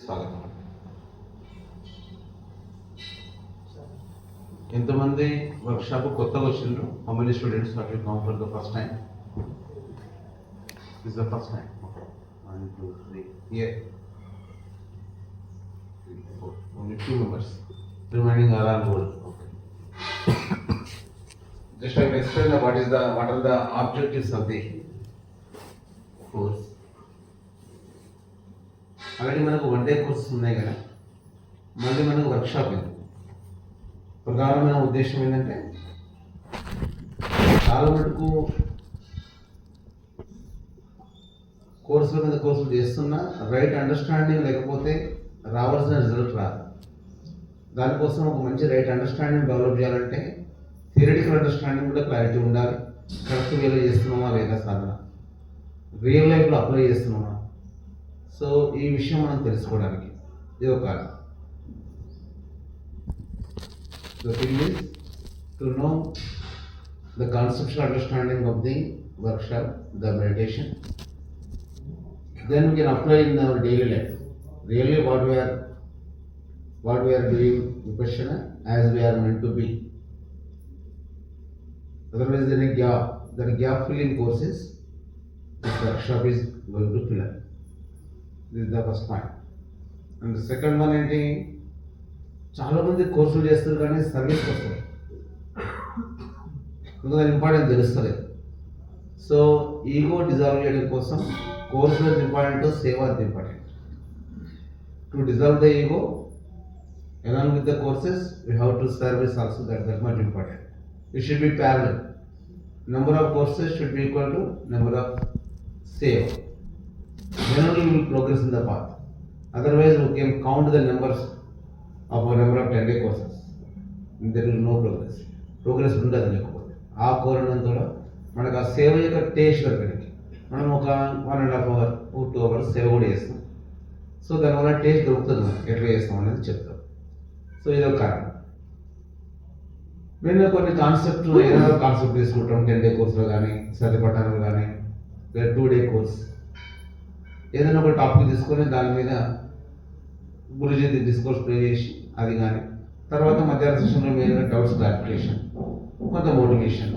స్వాగతం. ఎంతమంది వర్క్షాప్ కొత్తగా వచ్చిండ్రు? How many students have you come for the first time? This the first time. 1 2 3 here 3 4 only 2 members remaining are on board. Okay. Just I will explain what are the objectives of the course. Already మనకు 1 day courses ఉన్నాయి కదా, మళ్ళీ మనకు workshop ఉంది. ప్రధానమైన ఉద్దేశం ఏంటంటే చాలా మటుకు కోర్సుల మీద కోర్సులు చేస్తున్నా రైట్ అండర్స్టాండింగ్ లేకపోతే రావాల్సిన రిజల్ట్ రాదు. దానికోసం ఒక మంచి రైట్ అండర్స్టాండింగ్ డెవలప్ చేయాలంటే థియరిటికల్ అండర్స్టాండింగ్ కూడా క్లారిటీ ఉండాలి. కరెక్ట్ వేలో చేస్తున్నామా లేదా సాధన, రియల్ లైఫ్లో అప్లై చేస్తున్నామా. సో ఈ విషయం మనం తెలుసుకోవడానికి ఇది ఒక the thing is to know the conceptual understanding of the workshop, the meditation. Then we can apply in our daily life. Really what we are doing vipassana as we are meant to be. Otherwise there is a gap. That gap filling courses this workshop is going to fill up. This is the first point. And the second one ఏంటి, చాలా మంది కోర్సులు చేస్తారు కానీ సర్వీస్కి వస్తారు, ఇంకా important తెలుస్తలేదు. సో ఈగో డిజాల్వ్ చేయడం కోసం కోర్సులో ఇంపార్టెంట్, సేవ important. To dissolve the ego along with the courses we have to service also, that much important. It should be parallel. Number of courses should be equal to number of save. Then only we will progress in the path. Otherwise we can count the numbers of a number of 10-day courses. There will no progress. Progress ఉండదు లేకపోతే. ఆ కోరడంతో మనకు ఆ సేవ యొక్క taste దొరకడానికి మనం ఒక 1.5 hours 2 hours సేవ కూడా చేస్తాం. సో దానివల్ల టేస్ట్ దొరుకుతుంది, మనకి ఎట్లా చేస్తాం అనేది చెప్తాం. సో ఇదొక కారణం. మేము కొన్ని కాన్సెప్ట్లు ఏదైనా కాన్సెప్ట్ తీసుకుంటాం, 10-day కోర్సులో కానీ సతిపట్టణంలో కానీ లేదా 2-day కోర్స్, ఏదైనా ఒక టాపిక్ తీసుకొని దాని మీద గురుజీ డిస్కోర్స్ ప్లే చేసి అది కానీ, తర్వాత మధ్యాహ్న సెషన్లో మెయిన్గా డౌట్స్ క్లారిఫికేషన్, కొంత మోటివేషన్,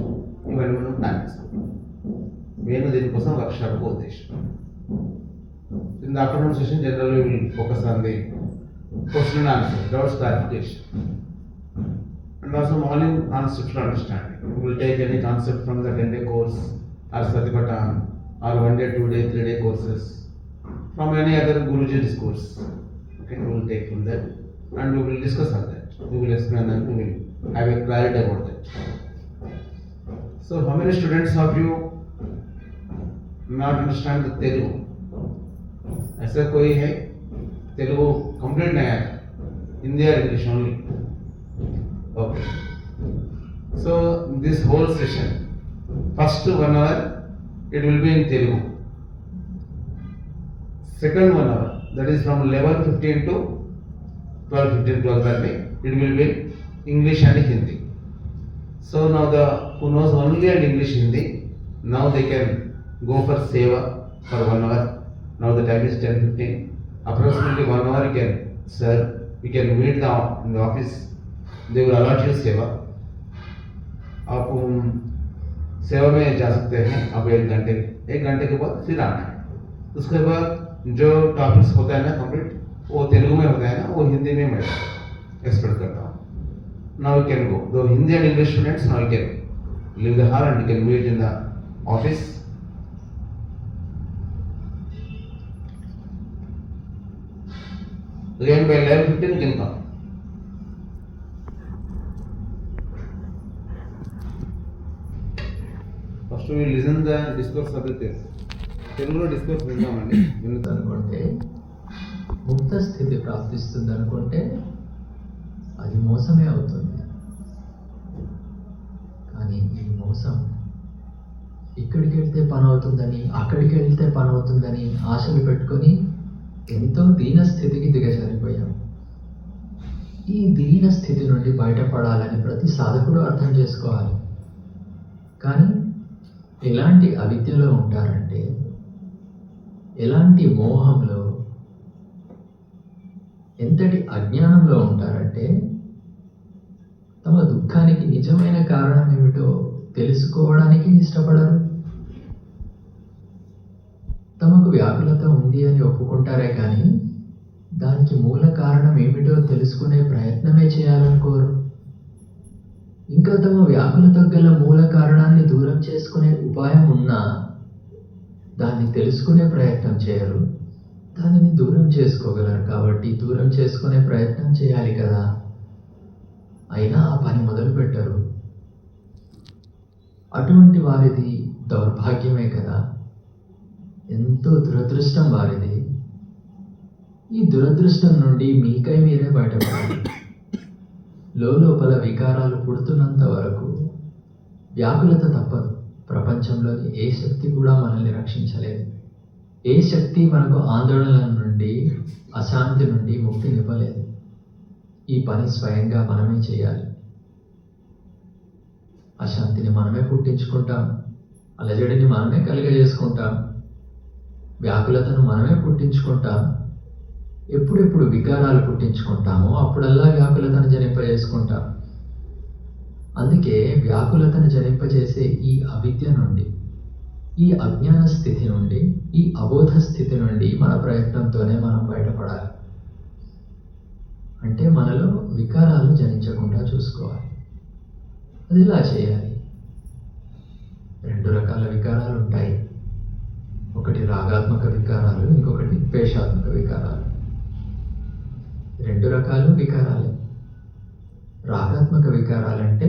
ఇవన్నీ మనం ప్లాన్ చేస్తాం. మెయిన్ దీనికోసం వర్క్షాప్ ఉద్దేశం. In the afternoon session generally will focus on the question and answer, doubts clarification, and also morning conceptual understanding. We will take any concept from the 10-day course or Satipatthana or 1-day, 2-day, 3-day courses from any other Guruji discourse. Okay, we will take from that and we will discuss on that. We will explain and we will have a clarity about that. So how many students of you not understand the Telugu? ऐसा कोई है Telugu complete नहीं आया, हिंदी और English only? Okay. So this whole session, first 1 hour it will be in Telugu. Second 1 hour, that is from 11:15 to 12:15, 12:30, it will be English and Hindi. So now the who knows only and English Hindi, now they can go for seva for 1 hour. Now the time is 10:15. Approximately 1 hour you can, sir, we can meet in the office. They will allot you सेवा. आप सेवा में जा सकते हैं आप 1 घंटे के बाद फिर आना है. उसके बाद जो टॉपिक्स होता है ना कंप्लीट, वो तेलुगु में होता है ना, वो हिंदी में मैं एक्सप्लेन करता हूँ. Now you can go. The Hindi and English students, now you can leave the hall and you can meet in the office. Again by 11:15 you can come. First we listen the discourse of the తెలుగులో discourse విందామండి. అనుకుంటే ముక్త స్థితి ప్రాప్తిస్తుంది అనుకుంటే అది మోసమే అవుతుంది. కానీ ఈ మోసం ఇక్కడికి వెళ్తే పని అవుతుందని, అక్కడికి వెళ్తే పని అవుతుందని ఆశలు పెట్టుకొని ఎంతో దీన స్థితికి దిగజారిపోయాం. ఈ దీన స్థితి నుండి బయటపడాలని ప్రతి సాధకుడు అర్థం చేసుకోవాలి. కానీ ఎలాంటి అవిద్యలో ఉంటారంటే, ఎలాంటి మోహంలో ఎంతటి అజ్ఞానంలో ఉంటారంటే తమ దుఃఖానికి నిజమైన కారణం ఏమిటో తెలుసుకోవడానికి ఇష్టపడరు. తమకు వ్యాకులత ఉంది అని ఒప్పుకుంటారే కానీ దానికి మూల కారణం ఏమిటో తెలుసుకునే ప్రయత్నమే చేయాలనుకోరు. ఇంకా తమ వ్యాకులత గల మూల కారణాన్ని దూరం చేసుకునే ఉపాయం ఉన్నా దాన్ని తెలుసుకునే ప్రయత్నం చేయరు. దానిని దూరం చేసుకోగలరు కాబట్టి దూరం చేసుకునే ప్రయత్నం చేయాలి కదా, అయినా ఆ పని మొదలు పెట్టరు. అటువంటి వారిది దౌర్భాగ్యమే కదా, ఎంతో దురదృష్టం వారిది. ఈ దురదృష్టం నుండి మీకై మీరే బయటపడాలి. లోపల వికారాలు పుడుతున్నంత వరకు వ్యాకులత తప్పదు. ప్రపంచంలోని ఏ శక్తి కూడా మనల్ని రక్షించలేదు. ఏ శక్తి మనకు ఆందోళనల నుండి అశాంతి నుండి ముక్తినివ్వలేదు. ఈ పని స్వయంగా మనమే చేయాలి. అశాంతిని మనమే పుట్టించుకుంటాం, అలజడిని మనమే కలిగజేసుకుంటాం, వ్యాకులతను మనమే పుట్టించుకుంటాం. ఎప్పుడెప్పుడు వికారాలు పుట్టించుకుంటామో అప్పుడల్లా వ్యాకులతను జనింపజేసుకుంటాం. అందుకే వ్యాకులతను జనింపజేసే ఈ అవిద్య నుండి, ఈ అజ్ఞాన స్థితి నుండి, ఈ అబోధ స్థితి నుండి మన ప్రయత్నంతోనే మనం బయటపడాలి. అంటే మనలో వికారాలు జనించకుండా చూసుకోవాలి. అది ఇలా చేయాలి. 2 రకాల వికారాలు ఉంటాయి. ఒకటి రాగాత్మక వికారాలు, ఇంకొకటి ద్వేషాత్మక వికారాలు. 2 రకాలు వికారాలే. రాగాత్మక వికారాలంటే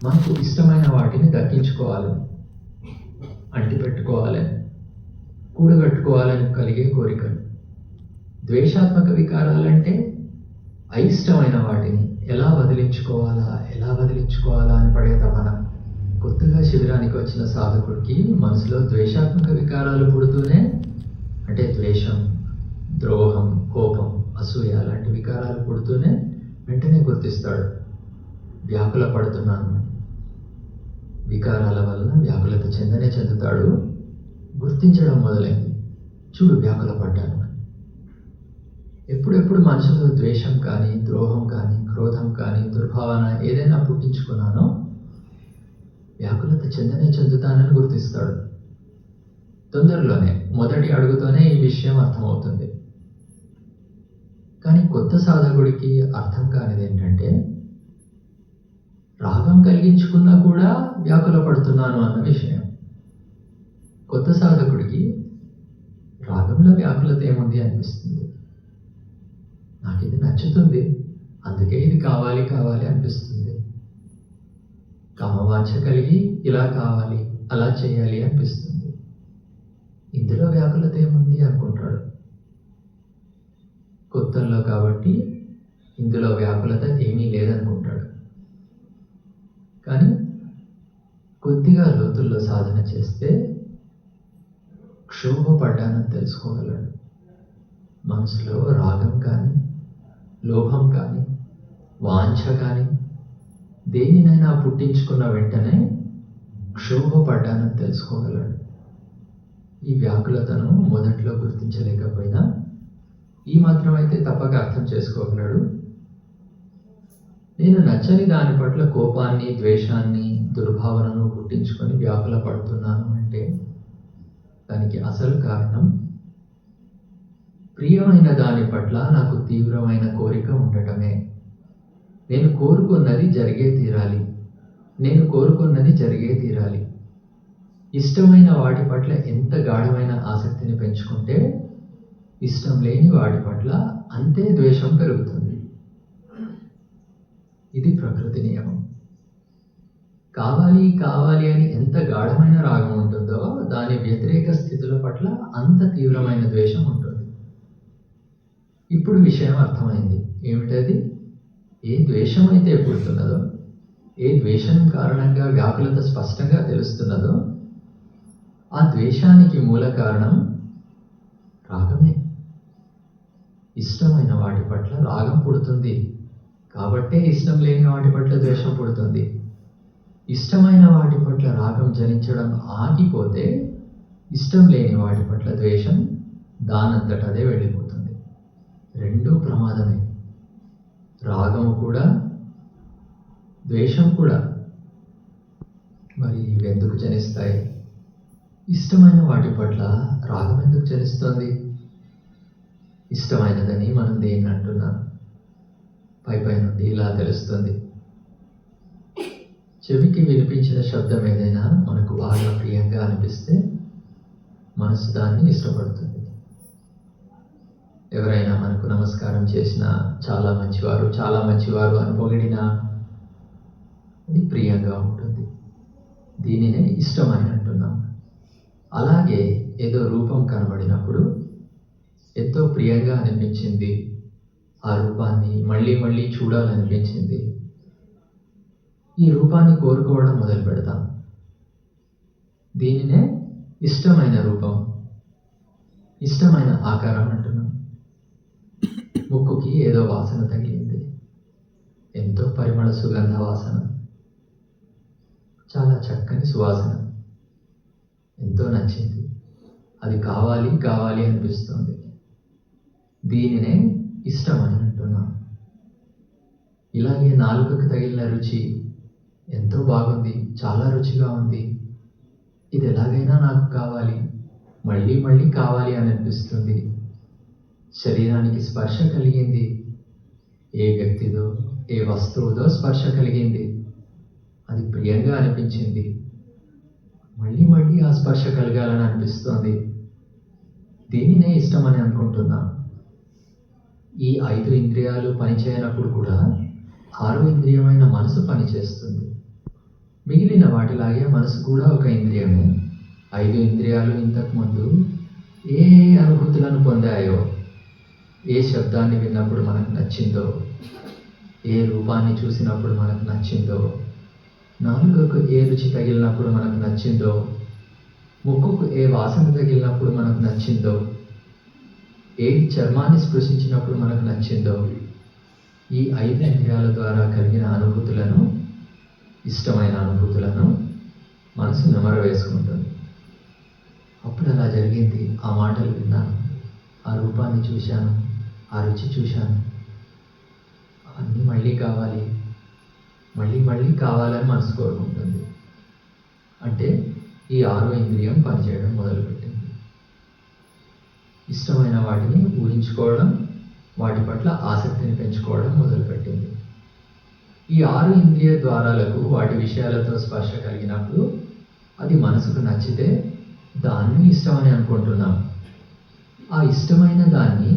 మనకు ఇష్టమైన వాటిని దక్కించుకోవాలని, అంటిపెట్టుకోవాలని, కూడగట్టుకోవాలని కలిగే కోరికలు. ద్వేషాత్మక వికారాలంటే అయిష్టమైన వాటిని ఎలా వదిలించుకోవాలా అని పడే తపన. కొత్తగా శిబిరానికి వచ్చిన సాధకుడికి మనసులో ద్వేషాత్మక వికారాలు పుడుతూనే, అంటే ద్వేషం, ద్రోహం, కోపం, అసూయ లాంటి వికారాలు పుడుతూనే వెంటనే గుర్తిస్తాడు, వ్యాకుల పడుతున్నాను. వికారాల వలన వ్యాకులత చెందుతాడు. గుర్తించడం మొదలైంది, చూడు వ్యాకుల పడ్డాను. ఎప్పుడెప్పుడు మనసులో ద్వేషం కానీ, ద్రోహం కానీ, క్రోధం కానీ, దుర్భావన ఏదైనా పుట్టించుకున్నానో వ్యాకులత చెందుతానని గుర్తిస్తాడు. తొందరలోనే, మొదటి అడుగుతోనే ఈ విషయం అర్థమవుతుంది. కానీ కొత్త సాధకుడికి అర్థం కానిది ఏంటంటే, రాగం కలిగించుకున్నా కూడా వ్యాకుల పడుతున్నాను అన్న విషయం. కొత్త సాధకుడికి రాగంలో వ్యాకులత ఏముంది అనిపిస్తుంది. నాకు ఇది నచ్చుతుంది, అందుకే ఇది కావాలి అనిపిస్తుంది. కామవాంఛ కలిగి ఇలా కావాలి, అలా చేయాలి అనిపిస్తుంది. ఇందులో వ్యాకులత ఏముంది అనుకుంటాడు. కొత్తల్లో కాబట్టి ఇందులో వ్యాకులత ఏమీ లేదనుకుంటాడు. కానీ కొద్దిగా లోతుల్లో సాధన చేస్తే క్షోభపడ్డానని తెలుసుకోగలడు. మనసులో రాగం కానీ, లోభం కానీ, వాంఛ కానీ దేనినైనా పుట్టించుకున్న వెంటనే క్షోభపడ్డానని తెలుసుకోగలడు. ఈ వ్యాకులతను మొదట్లో గుర్తించలేకపోయినా ఈ మాత్రం అయితే తప్పక అర్థం చేసుకోగలడు. నేను నచ్చని దాని పట్ల కోపాన్ని, ద్వేషాన్ని, దుర్భావనను పుట్టించుకొని వ్యాకుల పడుతున్నాను అంటే దానికి అసలు కారణం ప్రియమైన దాని పట్ల నాకు తీవ్రమైన కోరిక ఉండటమే. నేను కోరుకున్నది జరిగే తీరాలి. ఇష్టమైన వాటి పట్ల ఎంత గాఢమైన ఆసక్తిని పెంచుకుంటే ఇష్టం లేని వాటి పట్ల అంతే ద్వేషం పెరుగుతుంది. ఇది ప్రకృతి నియమం. కావాలి అని ఎంత గాఢమైన రాగం ఉంటుందో దాని వ్యతిరేక స్థితుల పట్ల అంత తీవ్రమైన ద్వేషం ఉంటుంది. ఇప్పుడు విషయం అర్థమైంది. ఏమిటది? ఏ ద్వేషం అయితే పుడుతున్నదో, ఏ ద్వేషం కారణంగా వ్యాకులత స్పష్టంగా తెలుస్తున్నదో ఆ ద్వేషానికి మూల కారణం రాగమే. ఇష్టమైన వాటి పట్ల రాగం పుడుతుంది కాబట్టే ఇష్టం లేని వాటి పట్ల ద్వేషం పుడుతుంది. ఇష్టమైన వాటి పట్ల రాగం జనించడం ఆగిపోతే ఇష్టం లేని వాటి పట్ల ద్వేషం దానంతట అదే వెళ్ళిపోతుంది. రెండూ ప్రమాదమే. రాగము కూడా, ద్వేషం కూడా. మరి ఇవెందుకు జనిస్తాయి? ఇష్టమైన వాటి పట్ల రాగం ఎందుకు జనిస్తుంది? ఇష్టమైనదని మనం దేన్ని అంటున్నాం? పై నుండి ఇలా తెలుస్తుంది. చెవికి వినిపించిన శబ్దం ఏదైనా మనకు బాగా ప్రియంగా అనిపిస్తే మనసు దాన్ని ఇష్టపడుతుంది. ఎవరైనా మనకు నమస్కారం చేసినా, చాలా మంచివారు అని పొగిడినా అది ప్రియంగా ఉంటుంది. దీనినే ఇష్టమని అంటున్నాం. అలాగే ఏదో రూపం కనబడినప్పుడు ఎంతో ప్రియంగా అనిపించింది, ఆ రూపాన్ని మళ్ళీ మళ్ళీ చూడాలనిపించింది, ఈ రూపాన్ని కోరుకోవడం మొదలు పెడతాం. దీనినే ఇష్టమైన రూపం, ఇష్టమైన ఆకారం అంటున్నాం. ముక్కుకి ఏదో వాసన తగిలింది, ఎంతో పరిమళ సుగంధ వాసన, చాలా చక్కని సువాసన, ఎంతో నచ్చింది, అది కావాలి అనిపిస్తుంది. దీనినే ఇష్టం అని అంటున్నాం. ఇలాగే నాలుకకు తగిలిన రుచి ఎంతో బాగుంది, చాలా రుచిగా ఉంది, ఇది ఎలాగైనా నాకు కావాలి, మళ్ళీ మళ్ళీ కావాలి అని అనిపిస్తుంది. శరీరానికి స్పర్శ కలిగింది, ఏ వ్యక్తిదో ఏ వస్తువుదో స్పర్శ కలిగింది, అది ప్రియంగా అనిపించింది, మళ్ళీ మళ్ళీ ఆ స్పర్శ కలగాలని అనిపిస్తోంది. దీనినే ఇష్టమని అనుకుంటున్నాం. ఈ 5 ఇంద్రియాలు పనిచేయనప్పుడు కూడా 6వ ఇంద్రియమైన మనసు పనిచేస్తుంది. మిగిలిన వాటిలాగే మనసు కూడా ఒక ఇంద్రియమే. 5 ఇంద్రియాలు ఇంతకుముందు ఏ అనుభూతులను పొందాయో, ఏ శబ్దాన్ని విన్నప్పుడు మనకు నచ్చిందో, ఏ రూపాన్ని చూసినప్పుడు మనకు నచ్చిందో, నాలుకకు ఏ రుచి తగిలినప్పుడు మనకు నచ్చిందో, ముక్కుకు ఏ వాసన తగిలినప్పుడు మనకు నచ్చిందో, ఏది చర్మాన్ని స్పృశించినప్పుడు మనకు నచ్చిందో, ఈ 5 ఇంద్రియాల ద్వారా కలిగిన అనుభూతులను, ఇష్టమైన అనుభూతులను మనసు నెమరు వేసుకుంటుంది. అప్పుడు అలా జరిగింది, ఆ మాటలు విన్నాను, ఆ రూపాన్ని చూశాను, ఆ రుచి చూశాను, అన్నీ మళ్ళీ కావాలి, మళ్ళీ కావాలని మనసు కోరుకుంటుంది. అంటే ఈ 6వ ఇంద్రియం పనిచేయడం మొదలుపెట్టింది. ఇష్టమైన వాటిని ఊహించుకోవడం, వాటి పట్ల ఆసక్తిని పెంచుకోవడం మొదలుపెట్టింది. ఈ 6 ఇంద్రియ ద్వారాలకు వాటి విషయాలతో స్పర్శ కలిగినప్పుడు అది మనసుకు నచ్చితే దాన్ని ఇష్టమని అనుకుంటున్నాం. ఆ ఇష్టమైన దాన్ని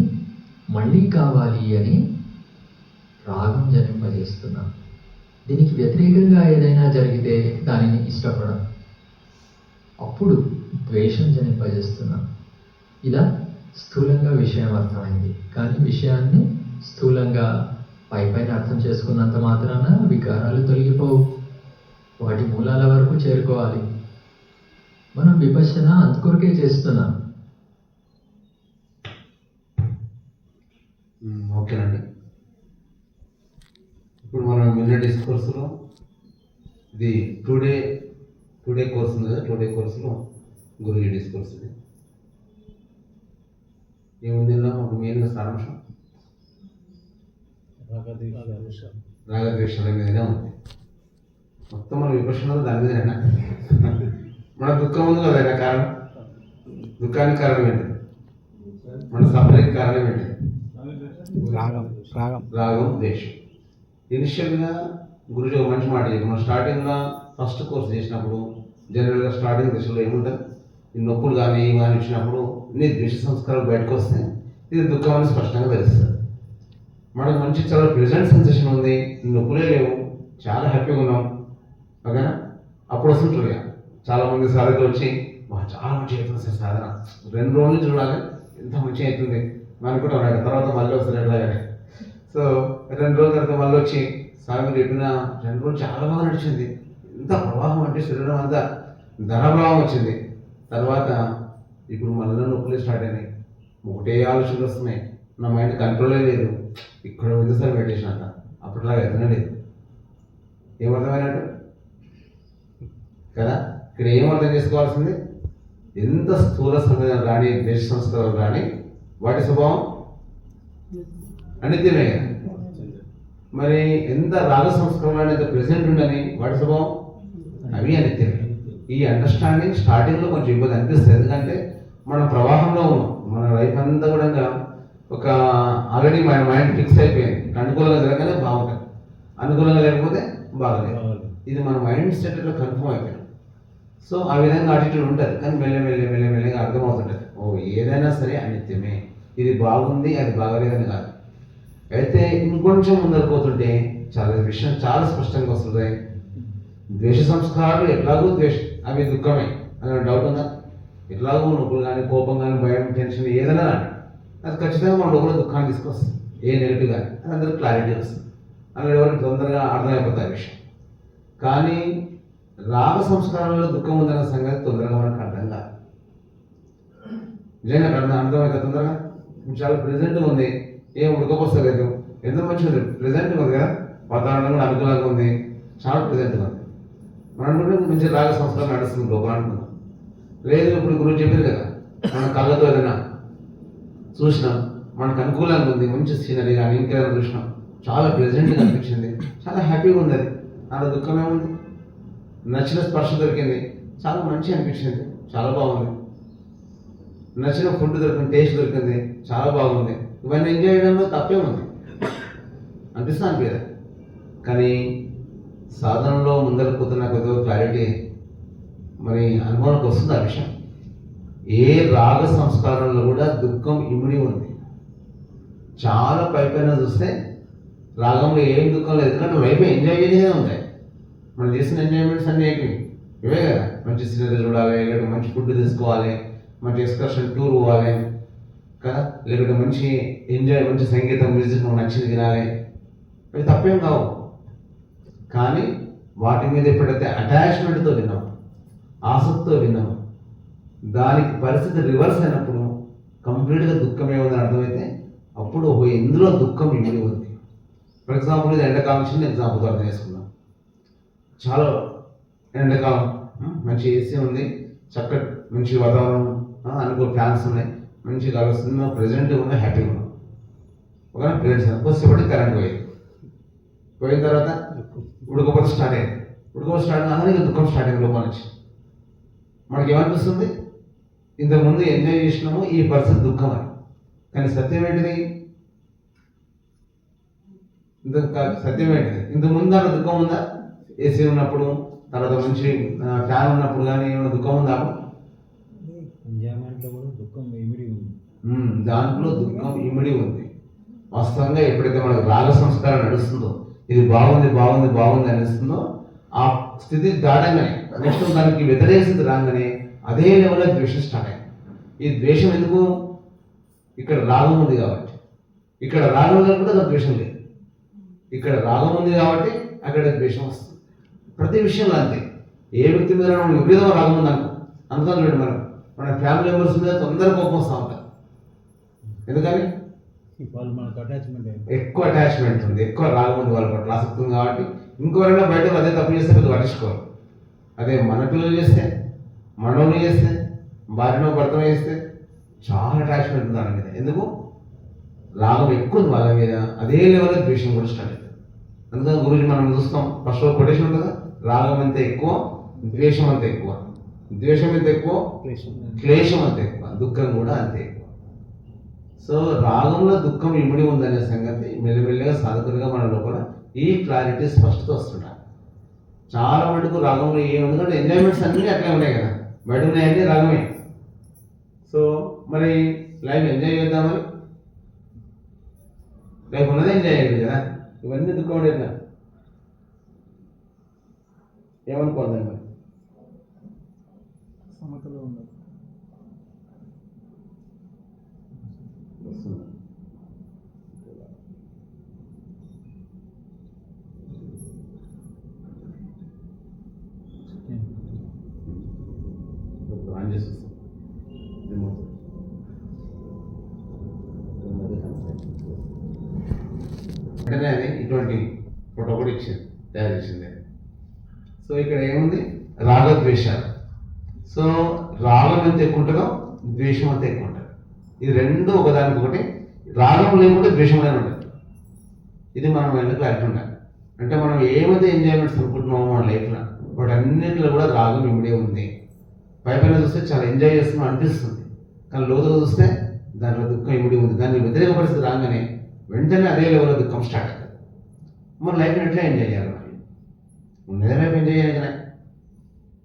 మళ్ళీ కావాలి అని రాగం జనింపజేస్తున్నాం. దీనికి వ్యతిరేకంగా ఏదైనా జరిగితే దానిని ఇష్టపడం, అప్పుడు ద్వేషం జనింపజేస్తున్నాం. ఇలా స్థూలంగా విషయం అర్థమైంది. కానీ విషయాన్ని స్థూలంగా పైన అర్థం చేసుకున్నంత మాత్రాన వికారాలు తొలగిపోవు, వాటి మూలాల వరకు చేరుకోవాలి. మనం విపశ్యన అందుకొరకే చేస్తున్నాం. ఓకేనండి. ఇప్పుడు మనం విన్న డిస్కోర్స్లో ఇది టుడే కోర్స్ ఉంది కదా, టుడే కోర్సులో గురుజీ డిస్కోర్స్ ఇది ఏముంది, ఒక మెయిన్గా సారాంశం రాగద్వేషాల మీదనే ఉంది. మొత్తం మన విపక్షణలో దాని మీదైనా మన దుఃఖం ఉంది కదా, అయినా కారణం, దుఃఖానికి కారణం ఏంటి, మన సఫరింగ్ కారణం ఏంటి? రాగం ద్వేషం. ఇనిషియల్గా గురుజీ ఒక మంచి మాట చెప్పి, మనం స్టార్టింగ్లో ఫస్ట్ కోర్స్ చేసినప్పుడు జనరల్గా స్టార్టింగ్ దశలో ఏముంటుంది, ఈ నొప్పులు కానీ ఇవన్నీ ఇచ్చినప్పుడు నీ ద్వేష సంస్కారాలు బయటకు వస్తే ఇది దుఃఖం అని స్పష్టంగా తెలుస్తుంది. మనకు మంచి చాలా ప్లెజెంట్ సెన్సేషన్ ఉంది, నొప్పులే లేవు, చాలా హ్యాపీగా ఉన్నాం, ఓకేనా? అప్పుడు వస్తుంటారు ఇక చాలామంది సాధకులు వచ్చి చాలా మంచిగా అవుతుంది సార్ సాధన, 2 రోజులు చూడాలి ఎంత మంచిగా అవుతుంది అనుకుంటాం, తర్వాత మళ్ళీ వస్తారు ఎట్లాగని. సో 2 రోజుల తర్వాత మళ్ళీ వచ్చి స్వామి చెప్పిన 2 రోజులు చాలా బాగా నడిచింది, ఎంత ప్రవాహం అంటే శరీరం అంతా ధనప్రవాహం వచ్చింది. తర్వాత ఇప్పుడు మళ్ళీ నొప్పులే స్టార్ట్ అయినాయి, ఒకటే ఆలోచనలు వస్తున్నాయి, నా మైండ్ కంట్రోలే లేదు, ఇక్కడ ఉంది సార్ మెడిటేషన్ అంతా, అప్పటిలాగా ఎదునే లేదు. ఏమర్థమైనట్టు కదా? ఇక్కడ ఏం అర్థం చేసుకోవాల్సింది, ఎంత స్థూల సంవేదన రాని ద్వేష సంస్కారాలు రాని వాటి స్వభావం అనిత్యమే కదా. మరి ఎంత రాగ సంస్కరణ ఎంత ప్రెసెంట్ ఉండని వాటి స్వభావం అవి అనిత్యమే. ఈ అండర్స్టాండింగ్ స్టార్టింగ్లో కొంచెం ఇబ్బంది అనిపిస్తుంది, ఎందుకంటే మనం ప్రవాహంలో ఉన్నాం. మన లైఫ్ అంతా కూడా ఒక ఆల్రెడీ మన మైండ్ ఫిక్స్ అయిపోయింది. అనుకూలంగా జరగగానే బాగుంటుంది, అనుకూలంగా లేకపోతే బాగలేదు. ఇది మన మైండ్ సెట్లో కన్ఫర్మ్ అయిపోయింది. సో ఆ విధంగా యాటిట్యూడ్ ఉంటుంది. కానీ మెల్లమెల్లగా అర్థమవుతుంటుంది, ఓ ఏదైనా సరే అనిత్యమే, ఇది బాగుంది అది బాగలేదని కాదు. అయితే ఇంకొంచెం ముందరకు పోతుంటే చాలా విషయం చాలా స్పష్టంగా వస్తుంది. ద్వేష సంస్కారాలు ఎట్లాగూ అవి దుఃఖమే అని డౌట్ ఉందా? ఎట్లాగో నొప్పులు కానీ కోపం కానీ భయం టెన్షన్ ఏదైనా రాని అది ఖచ్చితంగా మన లోపల దుఃఖాన్ని తీసుకొస్తుంది. ఏ నెగిటివ్ కానీ అది అందరికి క్లారిటీ వస్తుంది, అందులో ఎవరికి తొందరగా అర్థమైపోతుంది ఆ విషయం. కానీ రాగ సంస్కారంలో దుఃఖం ఉందన్న సంగతి తొందరగా మనకు అర్థం కాదు. నిజంగా అర్థమైతే తొందరగా చాలా ప్రెజెంట్గా ఉంది, ఏం ఉడకపోస్తలేదు, ఎంత మంచిగా ఉంది, ప్రెజెంట్గా ఉంది కదా, వాతావరణం కూడా అనుకూలంగా ఉంది, చాలా ప్రెజెంట్గా ఉంది. మనం కూడా మంచి రాగ సంస్కారం నడుస్తుంది లోపల అనుకున్నాం. లేదు ఇప్పుడు గురువు చెప్పారు కదా, మన కళ్ళతో ఏదైనా చూసినాం, మనకు అనుకూలంగా ఉంది, మంచి సీనరీ కానీ ఇంకేదైనా చూసినాం, చాలా ప్రెజెంట్గా అనిపించింది, చాలా హ్యాపీగా ఉంది. అది అలా దుఃఖమే ఉంది. నచ్చిన స్పర్శ దొరికింది, చాలా మంచి అనిపించింది, చాలా బాగుంది. నచ్చిన ఫుడ్ దొరికింది, టేస్ట్ దొరికింది, చాలా బాగుంది. ఇవన్నీ ఎంజాయ్ చేయడంలో తప్పే ఉంది అనిపిస్తా అనిపించదు. కానీ సాధనలో ముందరకు పోతున్న కొద్దిగా క్లారిటీ మరి అనుభవానికి వస్తుంది ఆ విషయం. ఏ రాగ సంస్కారంలో కూడా దుఃఖం ఇమిడి ఉంది. చాలా పైపైన చూస్తే రాగంలో ఏం దుఃఖం లేదు, ఎందుకంటే లైఫ్ ఎంజాయ్ చేయడమే ఉంటాయి. మనం చేసిన ఎంజాయ్మెంట్స్ అన్నీ ఇవే కదా, మంచి సినిమా చూడాలి, లేకపోతే మంచి ఫుడ్ తీసుకోవాలి, మంచి ఎక్స్కర్షన్ టూర్ పోవాలి కదా, లేకపోతే మంచి ఎంజాయ్ మంచి సంగీతం మ్యూజిక్ నచ్చింది తినాలి, అవి తప్పేం కావు. కానీ వాటి మీద ఎప్పుడైతే అటాచ్మెంట్తో విన్నాము, ఆసక్తితో విన్నాము, దానికి పరిస్థితి రివర్స్ అయినప్పుడు కంప్లీట్గా దుఃఖమే ఉందని అర్థమైతే అప్పుడు ఎందులో దుఃఖం ఇమిడి ఉంది. ఫర్ ఎగ్జాంపుల్ ఇది ఎండాకాలం, చిన్న ఎగ్జాంపుల్ అర్థం చేసుకుందాం. చాలా ఎండాకాలం, మంచి ఏసీ ఉంది, చక్కటి మంచి వాతావరణం, అనుకూల ఫ్యాన్స్ ఉన్నాయి, మంచి గాలి వస్తుంది, ప్రెజెంట్గా ఉన్నాయి, హ్యాపీగా ఉన్నాం. ఒక ప్లేట్స్ కొద్దిసేపటి కరెంట్ పోయిన తర్వాత ఉడకపోతే స్టార్ట్ అయింది. ఉడకపోతే స్టార్ట్ కాగానే దుఃఖం స్టార్ట్ అయింది లోపల నుంచి. మనకి ఏమనిపిస్తుంది, ఇంతకుముందు ఎంజాయ్ చేసినాము, ఈ పరిస్థితి దుఃఖం అని. కానీ సత్యం ఏంటిది? సత్యం ఏంటిది? ఇంతకుముందు దాంట్లో దుఃఖం ఉందా? ఏసీ ఉన్నప్పుడు, తర్వాత మంచి ఫ్యాన్ ఉన్నప్పుడు కానీ ఏమైనా దుఃఖం ఉందా? దాంట్లో దుఃఖం ఇమిడి ఉంది. వాస్తవంగా ఎప్పుడైతే మనకు రాగ సంస్కారం నడుస్తుందో, ఇది బాగుంది బాగుంది బాగుంది అనిస్తుందో, ఆ స్థితి దాటంగానే నెక్స్ట్ దానికి వ్యతిరేక స్థితి రాగానే అదే లెవెల్లో ద్వేషం స్టార్ట్ అయింది. ఈ ద్వేషం ఎందుకు? ఇక్కడ రాగం ఉంది కాబట్టి. ఇక్కడ రాగం లేకపోతే అక్కడ ద్వేషం లేదు. ఇక్కడ రాగం ఉంది కాబట్టి అక్కడ ద్వేషం వస్తుంది. ప్రతి విషయంలో అంతే. ఏ వ్యక్తి మీద విపరీతం రాగం ఉంది అనుకుంటాం చూడండి, మన ఫ్యామిలీ మెంబర్స్ మీద తొందరగా కోపం వస్తూ ఉంటారు. ఎందుకని? ఎక్కువ అటాచ్మెంట్ ఉంది, ఎక్కువ రాగం ఉంది, వాళ్ళ పట్ల ఆసక్తి ఉంది కాబట్టి. ఇంకోరైనా బయట అదే తప్పు చేస్తే పెద్ద పట్టించుకోవాలి. అదే మన పిల్లలు చేస్తే, మనోళ్ళు చేస్తే, భార్యనో భర్తనో చేస్తే చాలా అటాచ్మెంట్ ఉంది దాని మీద. ఎందుకు? రాగం ఎక్కువ ఉంది వాళ్ళ మీద, అదే లెవెల్లో ద్వేషం కూడా స్టార్ట్ అవుతుంది. అందుకని గురించి మనం చూస్తాం, ఫస్ట్ కొటేషన్ ఉంటుంది కదా, రాగం అంత ఎక్కువ, ద్వేషం అంత ఎక్కువ. ద్వేషం ఎంత ఎక్కువ, క్లేశం అంత ఎక్కువ, దుఃఖం కూడా అంతే ఎక్కువ. సో రాగంలో దుఃఖం ఇమిడి ఉందనే సంగతి మెల్లిమెల్లిగా సాధకులుగా మన లోపల ఈ క్లారిటీ స్పష్టత వస్తుంటారు. చాలా మటుకు రాగంలో ఏముంది అంటే ఎంజాయ్మెంట్స్ అన్నీ అట్లే ఉన్నాయి కదా, బయట ఉన్నాయంటే రాగమే. సో మరి లైఫ్ ఎంజాయ్ చేద్దామని, లైఫ్ ఉన్నదే ఎంజాయ్ అయ్యేది కదా, ఇవన్నీ దుఃఖం ఉండేది ఏమనుకోవద్దాం మరి. సమతలో ఉన్నది వెంటనే అది ఇటువంటి ఫోటో కూడా ఇచ్చింది, తయారు చేసింది. సో ఇక్కడ ఏముంది? రాగద్వేషాలు. సో రాగం ఎంత ఎక్కువ ఉంటుందో ద్వేషం అంతా ఎక్కువ ఉంటుంది. ఇది రెండు ఒకదానికొకటి రాగం లేకుంటే ద్వేషం అనేది ఉంటుంది. ఇది మనం ఎందుకు క్లారిటీ ఉండాలి. అంటే మనం ఏమైతే ఎంజాయ్మెంట్స్ అనుకుంటున్నామో మన లైఫ్లో వాటన్నింటిలో కూడా రాగం ఇమిడే ఉంది. పైపైన చూస్తే చాలా ఎంజాయ్ చేస్తున్నాం అనిపిస్తుంది, కానీ లోతుగా చూస్తే దాంట్లో దుఃఖం ఇమిడి ఉంది. దాన్ని వ్యతిరేక పరిస్థితి రాగానే వెంటనే అదే లెవెల్లో దుఃఖం స్టార్ట్ అవుతుంది. మన లైఫ్ని ఎట్లా ఎంజాయ్ చేయాలి? మరి ఉన్నదే లైఫ్ ఎంజాయ్ చేయాలి కదా,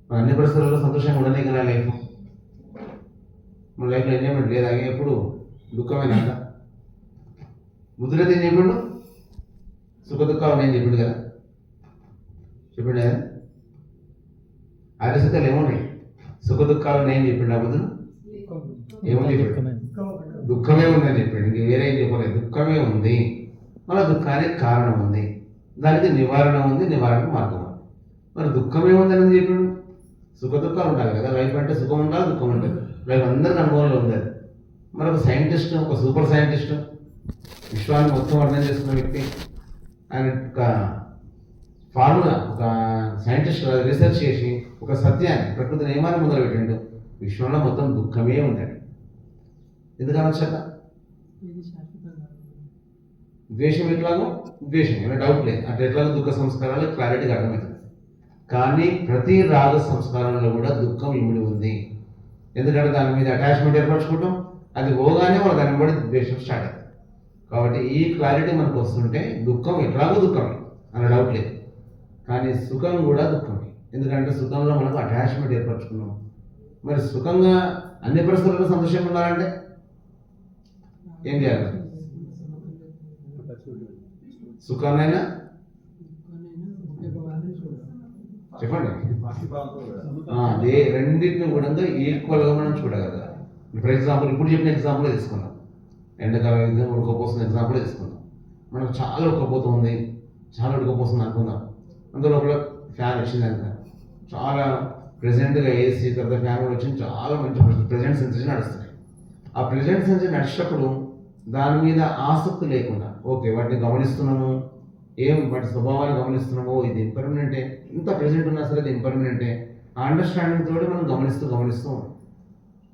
మన అన్ని పరిస్థితుల్లో సంతోషంగా ఉండనే కదా లైఫ్. మన లైఫ్లో ఎంజాయ్మెంట్ లేదా, ఎప్పుడు దుఃఖమేనా? బుద్ధుడైతే ఏం చెప్పిండు? సుఖ దుఃఖాలు నేను చెప్పిండు కదా, చెప్పిండు కదా. ఆర్యసత్యాలు ఏమున్నాయి? సుఖ దుఃఖాలు నేను చెప్పిండు. ఆ బుద్ధుడు ఏమని చెప్పాడు? దుఃఖమే ఉందని చెప్పాడు. ఇంక వేరే ఏం చెప్పలేదు, దుఃఖమే ఉంది. మళ్ళీ దుఃఖానికి కారణం ఉంది, దానికి నివారణ ఉంది, నివారణకు మార్గం ఉంది. మరి దుఃఖమే ఉందని చెప్పాడు. సుఖ దుఃఖాలు ఉండాలి కదా, లైఫ్ అంటే సుఖం ఉండాలి, దుఃఖం ఉంటుంది. లైఫ్ అందరికి అనుభవంలో ఉంది. మరి ఒక సైంటిస్ట్, ఒక సూపర్ సైంటిస్ట్, విశ్వాన్ని మొత్తం అర్థం చేసుకున్న వ్యక్తి, ఆయన ఒక ఫార్ములా, ఒక సైంటిస్ట్ రీసెర్చ్ చేసి ఒక సత్యాన్ని, ప్రకృతి నియమాన్ని మొదలుపెట్టిండు. విశ్వంలో మొత్తం దుఃఖమే ఉందండి. ఎందుకని వచ్చాక ద్వేషం ఎట్లాగో ద్వేషం ఏమైనా డౌట్ లేదు, అంటే ఎట్లాగో దుఃఖ సంస్కారాలు క్లారిటీగా అర్థమవుతుంది. కానీ ప్రతి రాగ సంస్కారంలో కూడా దుఃఖం ఇమిడి ఉంది. ఎందుకంటే దాని మీద అటాచ్మెంట్ ఏర్పరచుకుంటాం, అది పోగానే మనం దాన్ని బట్టి ద్వేషం స్టార్ట్ అవుతుంది. కాబట్టి ఈ క్లారిటీ మనకు వస్తుంటే దుఃఖం ఎట్లాగో దుఃఖమే అన్న డౌట్ లేదు. కానీ సుఖం కూడా దుఃఖమే, ఎందుకంటే సుఖంలో మనకు అటాచ్మెంట్ ఏర్పరచుకున్నాం. మరి సుఖంగా అన్ని పరిస్థితుల్లో సంతోషంగా ఉండాలంటే ఏం చేయాలి? సుఖాన్నైనా చెప్పండి. అదే రెండింటిని కూడా ఈక్వల్గా మనం చూడగలగాలి. ఫర్ ఎగ్జాంపుల్ ఇప్పుడు చెప్పిన ఎగ్జాంపుల్ తీసుకుందాం, ఎండాకాలం ఉడకపోతుంది ఎగ్జాంపుల్ తీసుకుందాం. మనకు చాలా ఉడకపోతుంది, చాలా ఉడకపోతుంది అనుకుందాం. అందులోపల ఫ్యాన్ వచ్చింది అంత, చాలా ప్రెజెంట్గా ఏసీ తర్వాత ఫ్యాన్ కూడా వచ్చింది, చాలా మంచి ప్రెజెంట్ సెన్సేషన్ నడుస్తున్నాయి. ఆ ప్రెజెంట్ సెన్సేషన్ నడిచినప్పుడు దాని మీద ఆసక్తి లేకుండా, ఓకే వాటిని గమనిస్తున్నాము, వాటి స్వభావాన్ని గమనిస్తున్నాము, ఇది ఇంపర్మనెంటే, ఇంత ప్రెజెంట్ ఉన్నా సరే ఇది ఇంపర్మనెంటే, ఆ అండర్స్టాండింగ్ తోటి మనం గమనిస్తూ ఉన్నాం.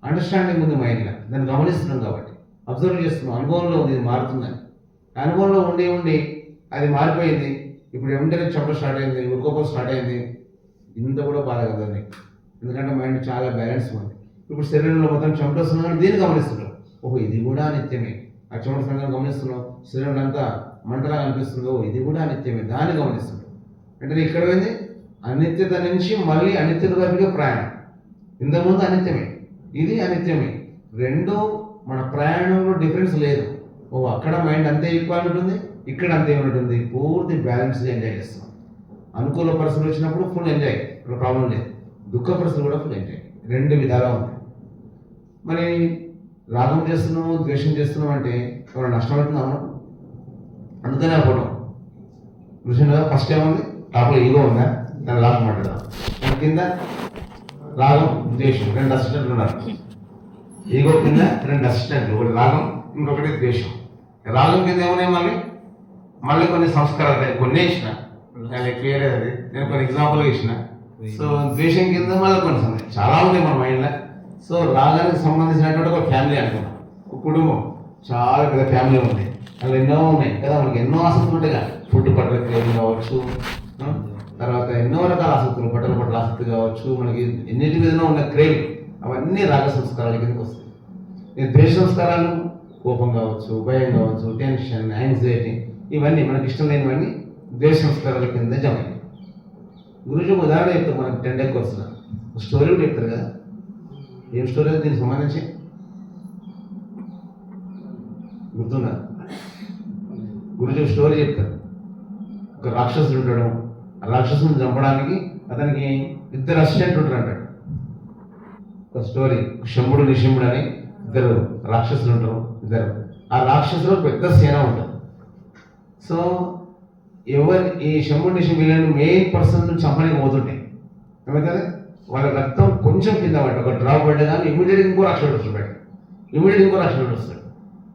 అండర్స్టాండింగ్ ఉంది మైండ్లో, దాన్ని గమనిస్తున్నాం కాబట్టి అబ్జర్వ్ చేస్తున్నాం, అనుభవంలో ఉంది ఇది మారుతుందని. అనుభవంలో ఉండి అది మారిపోయింది. ఇప్పుడు వెంటనే చెమట స్టార్ట్ అయింది, ఉడకపోత స్టార్ట్ అయింది, ఇంత కూడా బాధ కదండి. ఎందుకంటే మైండ్ చాలా బ్యాలెన్స్ ఉంది. ఇప్పుడు శరీరంలో మొత్తం చెమట వస్తున్నాం కానీ దీన్ని గమనిస్తున్నాం, ఓహో ఇది కూడా నిత్యమే. ఆ చెమట సంగతి గమనిస్తున్నాం, శరీరం అంతా మంటలా అనిపిస్తుందో ఇది కూడా అనిత్యమే, దాన్ని గమనిస్తున్నాం. అంటే ఇక్కడ పోయింది అనిత్యత నుంచి మళ్ళీ అనిత్యత వైపుగా ప్రయాణం. ఇంతకుముందు అనిత్యమే, ఇది అనిత్యమే, రెండు మన ప్రయాణంలో డిఫరెన్స్ లేదు. ఓ అక్కడ మైండ్ అంతే ఈక్వల్ ఉంటుంది, ఇక్కడ అంతే ఉంటుంది, పూర్తి బ్యాలెన్స్గా ఎంజాయ్ చేస్తాం. అనుకూల పరిస్థితులు వచ్చినప్పుడు ఫుల్ ఎంజాయ్, ఇక్కడ ప్రాబ్లం లేదు. దుఃఖ పరిస్థితులు కూడా ఫుల్ ఎంజాయ్, రెండు విధాలా ఉంటాయి. మరి రాగం చేస్తున్నాము, ద్వేషం చేస్తున్నాం అంటే ఎవరైనా నష్టం అవుతుందా? అందుకనే ఆ ఫోటో చూసిన ఫస్ట్ ఏముంది, టాప్లో ఈగో ఉందా, దాని లాభం మాట్లాడదాం. దాని కింద రాగం ద్వేషం, రెండు అసిస్టెంట్లు ఉన్నారు. ఈగో కింద రెండు అసిస్టెంట్లు, ఒకటి రాగం ఇంకొకటి ద్వేషం. రాగం కింద ఏమున్నాయి, మళ్ళీ కొన్ని సంస్కారాలు కొన్ని ఇచ్చిన, క్లియర్ అది నేను కొన్ని ఎగ్జాంపుల్గా ఇచ్చిన. సో ద్వేషం కింద మళ్ళీ కొన్ని ఉన్నాయి, చాలా ఉన్నాయి మన మైండ్లో. సో రాగానికి సంబంధించినటువంటి ఒక ఫ్యామిలీ అనుకున్నాం, ఒక కుటుంబం, చాలా పెద్ద ఫ్యామిలీ ఉంది, అలా ఎన్నో ఉన్నాయి కదా, మనకి ఎన్నో ఆసక్తులు ఉంటాయి కదా, ఫుడ్ పట్ల క్రేవింగ్ కావచ్చు, తర్వాత ఎన్నో రకాల ఆసక్తులు, బట్టల పట్ల ఆసక్తి కావచ్చు, మనకి ఎన్నిటి మీదనో ఉన్న క్రేవింగ్, అవన్నీ రాగ సంస్కారాల కిందకి వస్తాయి. ఈ ద్వేష సంస్కారాలు కోపం కావచ్చు, భయం కావచ్చు, టెన్షన్, యాంగ్జైటీ, ఇవన్నీ మనకి ఇష్టం లేనివన్నీ ద్వేష సంస్కారాల కింద జమ అయ్యాయి. గురించి ఒక ఉదాహరణ చెప్తారు, మనకు 10 days కోర్సులో స్టోరీ కూడా చెప్తారు కదా. ఏం స్టోరీ దీనికి సంబంధించి గుర్తుందా? గురించి స్టోరీ చెప్తారు. ఒక రాక్షసుడు ఉంటాడు, ఆ రాక్షసుని చంపడానికి అతనికి 2 అసిస్టెంట్ ఉంటారు అంటాడు. ఒక స్టోరీ, శంభుడు నిశంభుడు అని 2 రాక్షసులు ఉంటారు, 2. ఆ రాక్షసులు పెద్ద సేన ఉంటుంది. సో ఈ శంభుడు నిశంభుడు మెయిన్ పర్సన్ చంపడానికి పోతుంటాయి, ఏమవుతుంది, వాళ్ళ రక్తం కొంచెం కింద పడ్డ, ఒక డ్రాప్ పడ్డా కానీ ఇమీడియట్గా ఇంకో రాక్షసుడు వస్తాడు బయట, ఇమీడియట్గా ఇంకో రాక్షసుడు వస్తాడు.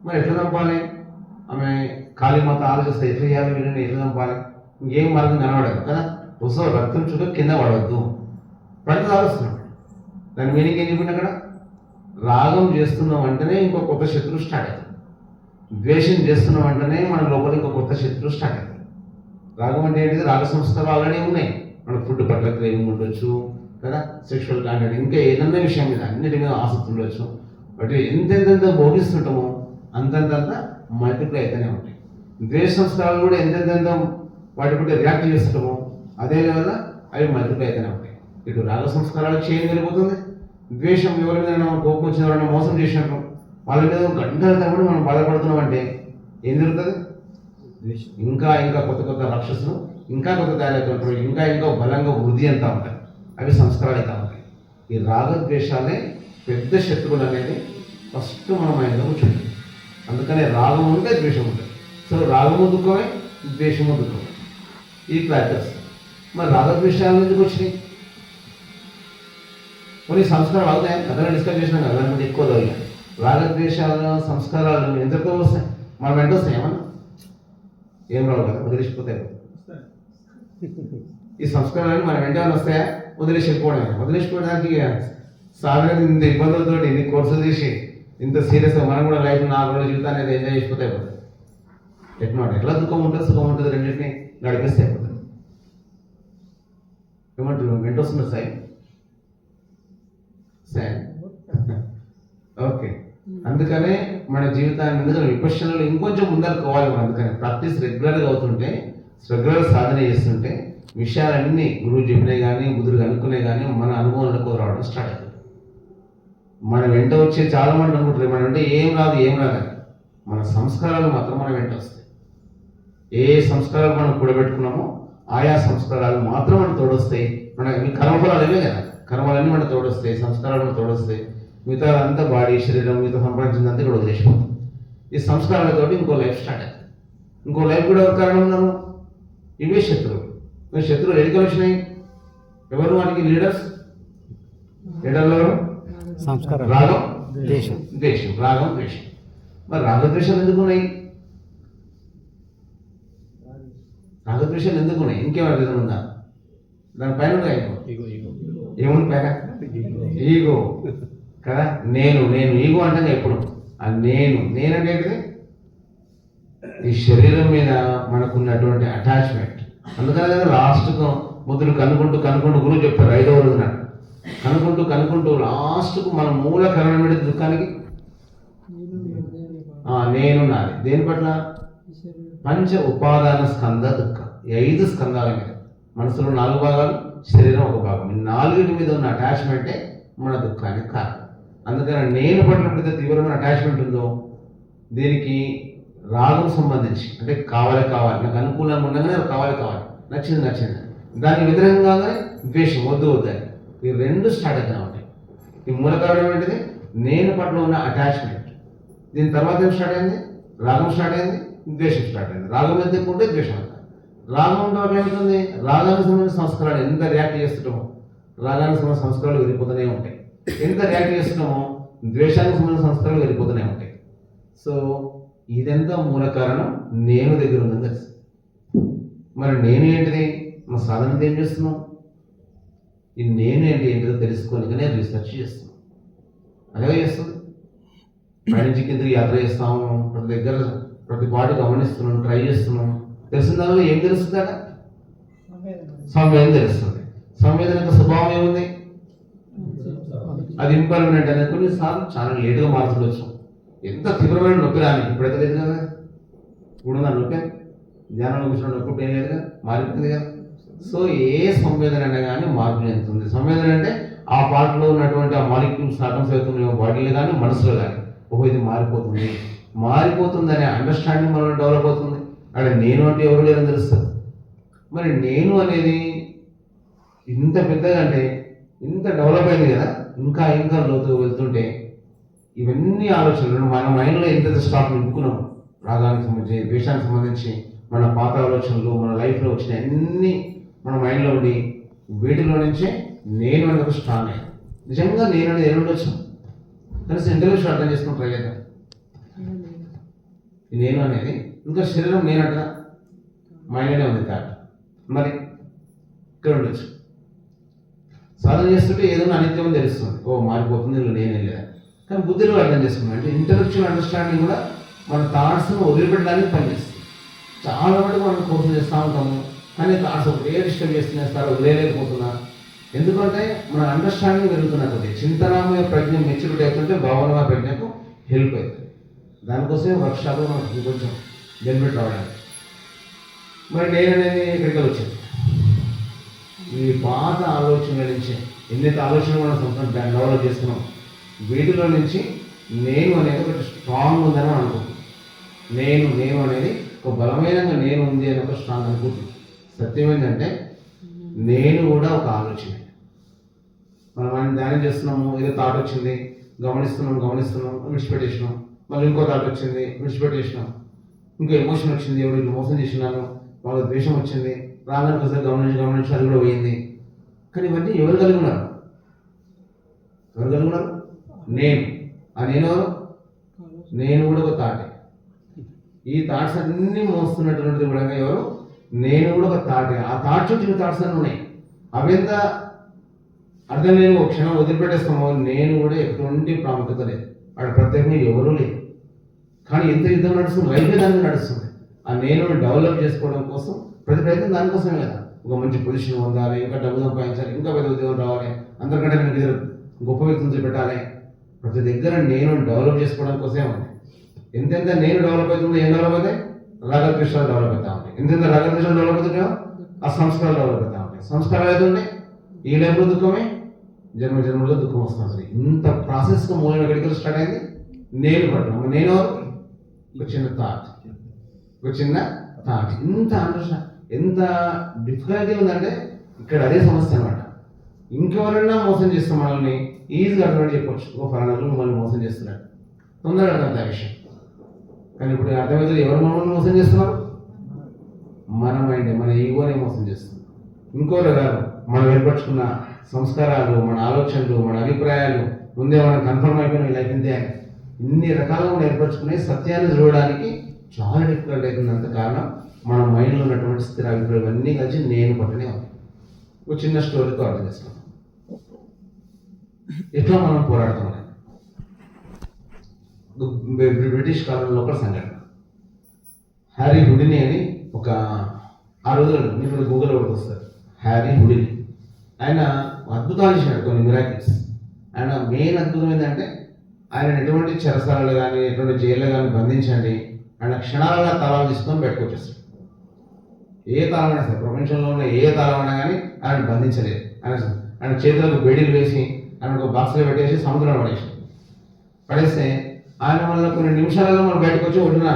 మరి ఎట్లా చంపాలి? ఆమె కాళీమాత ఆలోచిస్తే ఎట్లా చేయాలి, వీళ్ళని ఎట్లా చంపాలి, ఇంకేం మార్గం కనబడదు కదా. వస్తూ రక్తం చుట్టూ కింద పడవద్దు, పడితే ఆలోచిస్తున్నాడు. దాని మీనింగ్ ఏం చెప్పింది అక్కడ, రాగం చేస్తున్నాం అంటేనే ఇంకో కొత్త శత్రువు స్టార్ట్ అవుతుంది. ద్వేషం చేస్తున్న వెంటనే మన లోపల ఇంకో కొత్త శత్రువు స్టార్ట్ అవుతుంది. రాగం అంటే ఏంటిది? రాగ సంస్కారాలు ఆల్రెడీ ఉన్నాయి. మన ఫుడ్ పట్ల క్రేవింగ్ ఉండొచ్చు కదా, సెక్షువల్ కాంటాక్ట్, ఇంకా ఏదన్నా విషయం మీద అన్నిటి మీద ఆసక్తి ఉండొచ్చు. బట్ ఎంతెంత భోగిస్తుంటామో అంతంత మల్టిప్లై అయితేనే ఉంటాయి. ద్వేష సంస్కారాలు కూడా ఎంతెంత వాటి బట్టి రియాక్ట్ చేస్తుంటామో అదే లెవెల్ అవి మల్టిప్లై అయితేనే ఉంటాయి. ఇటు రాగ సంస్కారాలు చేంజ్ వెళ్ళిపోతుంది. ద్వేషం, ఎవరి మీద కోపం వచ్చిన వాళ్ళని మోసం చేసినట్టు వాళ్ళ మీద గంటల తరబడి మనం బాధపడుతున్నాం అంటే ఏం జరుగుతుంది? ఇంకా ఇంకా కొత్త కొత్త రాక్షసులు ఇంకా కొత్త తయారవుతుంటారు, ఇంకా బలంగా వృద్ధి అంతా ఉంటాయి. అవి సంస్కారాలు అవుతా ఉంటాయి. ఈ రాగద్వేషాలే పెద్ద శత్రువులు అనేది ఫస్ట్ మన మైండ్లో కూర్చుంటుంది. అందుకనే రాగం ఉంటే ద్వేషం ఉంటుంది. సో రాగము దుఃఖమే, ద్వేషము దుఃఖమే, ఈ క్లారిటీ. మరి రాగద్వేషాల ఎందుకు వచ్చినాయి? కొన్ని సంస్కారాలు అవుతాయి, అదన డిస్కస్ చేసినాం కదా, దాని మీద ఎక్కువ తగ్గా. రాగద్వేషాల సంస్కారాలు ఎంతతో వస్తాయి? మనం వెంట వస్తాయి ఏమన్నా? ఏం రావు కదా, వదిలేసిపోతాయి. ఈ సంస్కారాలు మన వెంట వస్తాయా? వదిలేసిపోవడమే. వదిలేసిపోవడానికి సాధారణ ఇంత ఇబ్బందులతో ఇన్ని కోర్సులు చేసి ఇంత సీరియస్గా మనం కూడా లైఫ్ 4 రోజుల జీవితాన్ని అనేది ఎంజాయ్ చేసిపోతే అయిపోతుంది. ఎట్లా దుఃఖం ఉంటుంది, సుఖం ఉంటుంది, రెండింటినీ నడిపిస్తే అయిపోతుంది. ఏమంటారు? వెంట వస్తున్నారు సాయి సాయి ఓకే. అందుకనే మన జీవితాన్ని ముందుగా విపక్షణలో ఇంకొంచెం ముందరకు పోవాలి. అందుకని ప్రాక్టీస్ రెగ్యులర్గా అవుతుంటే, రెగ్యులర్ సాధన చేస్తుంటే విషయాలన్నీ గురువు చెప్పినాయి కానీ, బుద్ధుడు అనుకునే కానీ మన అనుభవంలోకి రావడం స్టార్ట్ అవుతుంది. మన వెంట వచ్చే చాలా మంది అనుకుంటారు మన వెంట ఏం రాదని. మన సంస్కారాలు మాత్రం మన వెంట వస్తాయి. ఏ సంస్కారాలు మనం కూడబెట్టుకున్నామో ఆయా సంస్కారాలు మాత్రం మనం తోడొస్తాయి. మన కర్మఫలాలు ఏమే కదా, కర్మలన్నీ మనం తోడొస్తాయి, సంస్కారాలు మనం తోడొస్తాయి. మిగతా అంతా బాడీ, శరీరం, మిగతా సంపాదించిందంతా ఇక్కడ వదిలేసిపోతుంది. ఈ సంస్కారాలతో ఇంకో లైఫ్ స్టార్ట్ అవుతుంది. ఇంకో లైఫ్ కూడా ఎవరు కారణం ఉన్నాము? ఇవే శత్రువులు. శత్రువులు ఎడికలు వచ్చినాయి. ఎవరు వాటికి లీడర్స్? లీడర్లు సంస్కారం, రాగం, దేశం. రాగం, ద్వేషం. మరి రాగద్వేషాలు ఎందుకు ఉన్నాయి? రాగద్వేషాలు ఎందుకు ఉన్నాయి? ఇంకేమైనా రీజన్ ఉందా? దానిపైన ఏముంది పైన? ఈగో కదా. నేను ఈగో అంటే ఎప్పుడు ఆ నేనంటే ఏంటిది? ఈ శరీరం మీద మనకున్నటువంటి అటాచ్మెంట్. అందుకనే కదా లాస్ట్కు ముద్దులు కనుక్కుంటూ గురువు చెప్పారు 5వ రోజున కనుక్కుంటూ లాస్ట్కు మన మూల కారణం ఏంటి దుఃఖానికి? నేను నాది. దేని పట్ల? పంచ ఉపాదాన స్కంద దుఃఖం. 5 స్కందాల మీద. మనసులో 4 భాగాలు, శరీరం 1 భాగం. ఈ 4 మీద ఉన్న అటాచ్మెంటే మన దుఃఖానికి కారణం. అందుకని నేను పట్ల ఎప్పుడైతే తీవ్రమైన అటాచ్మెంట్ ఉందో దీనికి రాగం సంబంధించి, అంటే కావాలి నాకు అనుకూలంగా ఉండగానే కావాలి నచ్చింది దానికి వ్యతిరేకంగానే ద్వేషం, వద్దు అని. ఈ 2 స్టార్ట్ అవుతూనే ఉంటాయి. ఈ మూల కారణం ఏంటిది? నేను పట్ల ఉన్న అటాచ్మెంట్. దీని తర్వాత ఏం స్టార్ట్ అయింది? రాగం స్టార్ట్ అయింది, ద్వేషం స్టార్ట్ అయింది. రాగం ఎంత ఎక్కువ ఉంటే ద్వేషం అంత. రాగం ఉంటే వల్ల ఏమవుతుంది? రాగానికి సంబంధించిన సంస్కారాలు ఎంత రియాక్ట్ చేస్తుంటామో రాగానికి సంబంధించిన సంస్కారాలు వెళ్ళిపోతూనే ఉంటాయి. ఎంత రియాక్ట్ చేస్తున్నామో ద్వేషానికి సంబంధించిన సంస్కారాలు వెళ్ళిపోతూనే ఉంటాయి. సో ఇదంతా మూల కారణం నేను దగ్గర ఉందని తెలుసు. మరి నేను ఏంటిది? మన సాధన ఏం చేస్తున్నాం? ఈ నేను ఏంటిదో తెలుసుకోనికనే రీసెర్చ్ చేస్తున్నాం. అదే చేస్తుంది. పైనుంచి కిందకి యాత్ర చేస్తాము, ప్రతి పాటు గమనిస్తున్నాం, ట్రై చేస్తున్నాం. తెలిసిన దానిలో ఏం తెలుస్తుందట? సంవేదన తెలుస్తుంది. సంవేదన యొక్క స్వభావం ఏముంది? అది ఇంపర్మనెంట్ అనేది. కొన్నిసార్లు చాలా లేటుగా మార్చుకోవచ్చు. ఎంత తీవ్రమైన నొప్పి రాని ఇప్పుడైతే లేదు కదా. ఇప్పుడున్న నొప్పి ధ్యానంలో కూర్చున్న నొప్పి ఏం లేదు కదా, మారిపోతుంది కదా. సో ఏ సంవేదన అయినా కానీ మార్పు చెందుతుంది. సంవేదన అంటే ఆ పార్ట్లో ఉన్నటువంటి ఆ మాలిక్యూల్స్ ఆటమ్స్ అవుతున్నాయో బాడీలో కానీ మనసులో కానీ, ఇది మారిపోతుంది అనే అండర్స్టాండింగ్ మనలో డెవలప్ అవుతుంది. అక్కడ నేను అంటే ఎవరు లేదని తెలుస్తుంది. మరి నేను అనేది ఇంత పెద్దగా అంటే ఇంత డెవలప్ అయింది కదా. ఇంకా లోతు వెళ్తుంటే ఇవన్నీ ఆలోచనలు మన మైండ్లో ఎంత స్టాక్ నింపుకున్నాం. రాగానికి సంబంధించి, ద్వేషానికి సంబంధించి మన పాత ఆలోచనలు, మన లైఫ్లో వచ్చిన అన్ని మన మైండ్లో ఉండి వీటిలో నుంచే నేను అనేది ఒక స్ట్రాంగ్ అయ్యాను. నిజంగా నేను అనేది ఏముండొచ్చు కనీసం ఇంటర్వ్యూస్ అర్థం చేసుకుని ట్రై చేద్దాం. నేను అనేది ఇంకా శరీరం నేనంట మైండ్లోనే ఉంది థాట్. మరి ఇక్కడ ఉండొచ్చు. సాధన చేస్తుంటే ఏదైనా అనిత్యం తెలుస్తుంది. మారిపోతుంది, నేనే లేదా. కానీ బుద్ధిలో అర్థం చేసుకున్నాం. అంటే ఇంటలెక్చువల్ అండర్స్టాండింగ్ కూడా మన థాట్స్ను వదిలిపెట్టడానికి పనిచేస్తుంది. చాలా మటుకు మనం కోర్సులు చేస్తూ ఉంటాము, కానీ థాట్స్ ఒకటే డిస్టర్బ్ చేస్తున్నారు, వదిలేకపోతున్నా. ఎందుకంటే మన అండర్స్టాండింగ్ పెరుగుతున్న కొద్ది చింతనామయ ప్రజ్ఞ మెచ్యూరిటీ అవుతుంటే భావనమయ ప్రజ్ఞకు హెల్ప్ అవుతుంది. దానికోసమే వర్క్షాప్లో మనకు కొంచెం బెనిఫిట్ రావడానికి. మరి నేను అనేది ఇక్కడికి వచ్చింది ఈ పాత ఆలోచనల నుంచి ఎన్నైతే ఆలోచనలు మనం సొంతం డెవలప్ చేసుకున్నాం, వీటిలో నుంచి నేను అనేది ఒకటి స్ట్రాంగ్ ఉందని అనుకుంటున్నాను. నేను అనేది ఒక బలమైన నేను ఉంది అని ఒక స్ట్రాంగ్ అనుకుంటుంది. సత్యం ఏంటంటే నేను కూడా ఒక ఆలోచన. మనం ఆయన ధ్యానం చేస్తున్నాము, ఏదో థాట్ వచ్చింది, గమనిస్తున్నాం విడిచిపెట్టేసినాం. మళ్ళీ ఇంకో థాట్ వచ్చింది, విడిచిపెట్టేసినాం. ఇంకో ఎమోషన్ వచ్చింది, ఎవరికి మోసం చేసినాను, వాళ్ళ ద్వేషం వచ్చింది, రాగానే ఒకసారి గమనించి అది కూడా పోయింది. కానీ ఇవన్నీ ఎవరు కలిగి ఉన్నారు? నేను. ఆ నేను కూడా ఒక థాటే. ఈ థాట్స్ అన్నీ మోస్తున్నటువంటిది కూడా ఎవరు? నేను కూడా ఒక థాటే. ఆ థాట్స్ వచ్చిన థాట్స్ అన్నీ ఉన్నాయి. అవింత అర్థం లేని ఒక క్షణం వదిలిపెట్టేస్తామో నేను కూడా ఎటువంటి ప్రాముఖ్యత లేదు, వాడు ప్రత్యేకంగా ఎవరూ లేదు. కానీ ఎంత యుద్ధం నడుస్తుంది, రైల్వే దానికి నడుస్తుంది. ఆ నేను డెవలప్ చేసుకోవడం కోసం ప్రతి ప్రయత్నం దానికోసమే కదా. ఒక మంచి పొజిషన్ పొందాలి, ఇంకా డబ్బు సంపాదించాలి, ఇంకా పెద్ద ఉద్యోగం రావాలి, అందరికంటే నేను గొప్ప వ్యక్తులు పెట్టాలి. ప్రతి దగ్గర నేను డెవలప్ చేసుకోవడం కోసమే ఉంది. ఎంతెంత నేను డెవలప్ అవుతుందో ఏం డెవలప్ అవుతాయి? రాగద్వేషాలు డెవలప్ అవుతా ఉంటాయి. ఎంతెంత రాగద్వేషాలు డెవలప్ అవుతుంటాయో ఆ సంస్కారాలు డెవలప్ అవుతా ఉంటాయి. సంస్కారాలు అవుతుంటే ఈ లైఫ్లో దుఃఖమే, జన్మలో దుఃఖం వస్తుంది. ఇంత ప్రాసెస్గా మూలం ఎక్కడికి స్టార్ట్ అయింది? నేను పట్టడం. నేను ఒక చిన్న థాట్. ఇంత అండర్స్టాండ్, ఎంత డిఫికల్టీ ఉందంటే ఇక్కడ అదే సమస్య అనమాట. ఇంకెవరైనా మోసం చేస్తాం మనల్ని ఈజీగా అర్థం చెప్పొచ్చు, ఓ ఫలానాలు మిమ్మల్ని మోసం చేస్తున్నారు, తొందరగా అర్థం ఆ విషయం. కానీ ఇప్పుడు అర్థమవుతుంది ఎవరు మనల్ని మోసం చేస్తున్నారు? మన మైండ్, మన ఈగోనే మోసం చేస్తుంది. ఇంకోరు కాదు, మనం ఏర్పరచుకున్న సంస్కారాలు, మన ఆలోచనలు, మన అభిప్రాయాలు ముందే మనం కన్ఫర్మ్ అయిపోయిన లైఫ్ ఇంతే అని ఇన్ని రకాలుగా మనం ఏర్పరచుకునే సత్యాన్ని చూడడానికి చాలా డిఫికల్ట్ అవుతుంది. అంత కారణం మన మైండ్లో ఉన్నటువంటి స్థిర అభిప్రాయం అన్నీ కలిసి నేను పట్టనే ఉంది. ఒక చిన్న స్టోరీతో అర్థం చేస్తాం ఎట్లా మనం పోరాడుతున్నాం. బ్రిటిష్ కాలంలో ఒక సంఘటన, హ్యారీ హుడిని అని ఒక ఆ రోజుల్లో మీరు గూగుల్ ఒకటి వస్తారు, హ్యారీ హుడిని. ఆయన అద్భుతాలు చేసినాడు, కొన్ని మిరాకిల్స్. ఆయన మెయిన్ అద్భుతం ఏంటంటే ఆయన ఎటువంటి చెరసాలలో కానీ ఎటువంటి జైల్లో కానీ బంధించండి, ఆయన క్షణాలలో తాళాలు తీసుకొని బయటకు వచ్చేస్తాడు. ఏ తాళమైనా సరే, ప్రపంచంలో ఉన్న ఏ తాళమైనా కానీ ఆయన బంధించలేదు. ఆయన చేతులకు బెడీలు వేసి ఆయన ఒక బాక్స్లో పెట్టేసి సముద్రంలో పడేస్తే ఆయన వల్ల కొన్ని నిమిషాలలో మనం బయటకు వచ్చి ఒడ్డున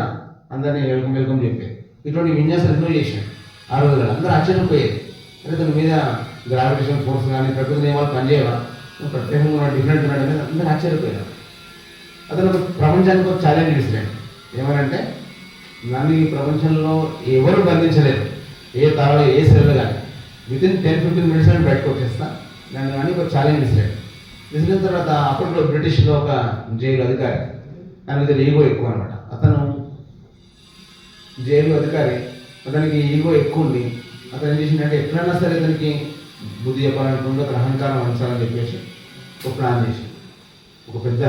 అందరినీ వెల్కమ్ చెప్పేది. ఇటువంటి విన్యాసాలు ఎన్నో చేశాడు ఆ రోజుల్లో. అందరూ ఆశ్చర్యపోయేది, అంటే తన మీద గ్రావిటేషన్ ఫోర్స్ కానీ ప్రకృతి నియమాలు పనిచేయవా, ప్రత్యేకంగా డిఫరెంట్ ఉన్నాడు అనేది అందరూ ఆశ్చర్యపోయారు. అతను ఒక ప్రపంచానికి ఒక ఛాలెంజ్ ఇస్తున్నాడు. ఏమనంటే నన్ను ఈ ప్రపంచంలో ఎవరు బంధించలేదు, ఏ తాళలో ఏ సెల్లో కానీ వితిన్ 10-15 minutes అని బయటకు వచ్చేస్తా నన్ను కానీ ఒక ఛాలెంజ్ ఇస్తాడు. విసిరిన తర్వాత అప్పట్లో బ్రిటిష్లో ఒక జైలు అధికారి, ఆయన మీద ఈగో ఎక్కువ అనమాట. అతను జైలు అధికారి, అతనికి ఈగో ఎక్కువ ఉంది. అతను ఏం చేసిందంటే ఎట్లన్నా సరే అతనికి బుద్ధి చెప్పాలనుకుంటే అతను అహంకారం అంచాలని చెప్పేసి ఒక ప్లాన్ చేసి ఒక పెద్ద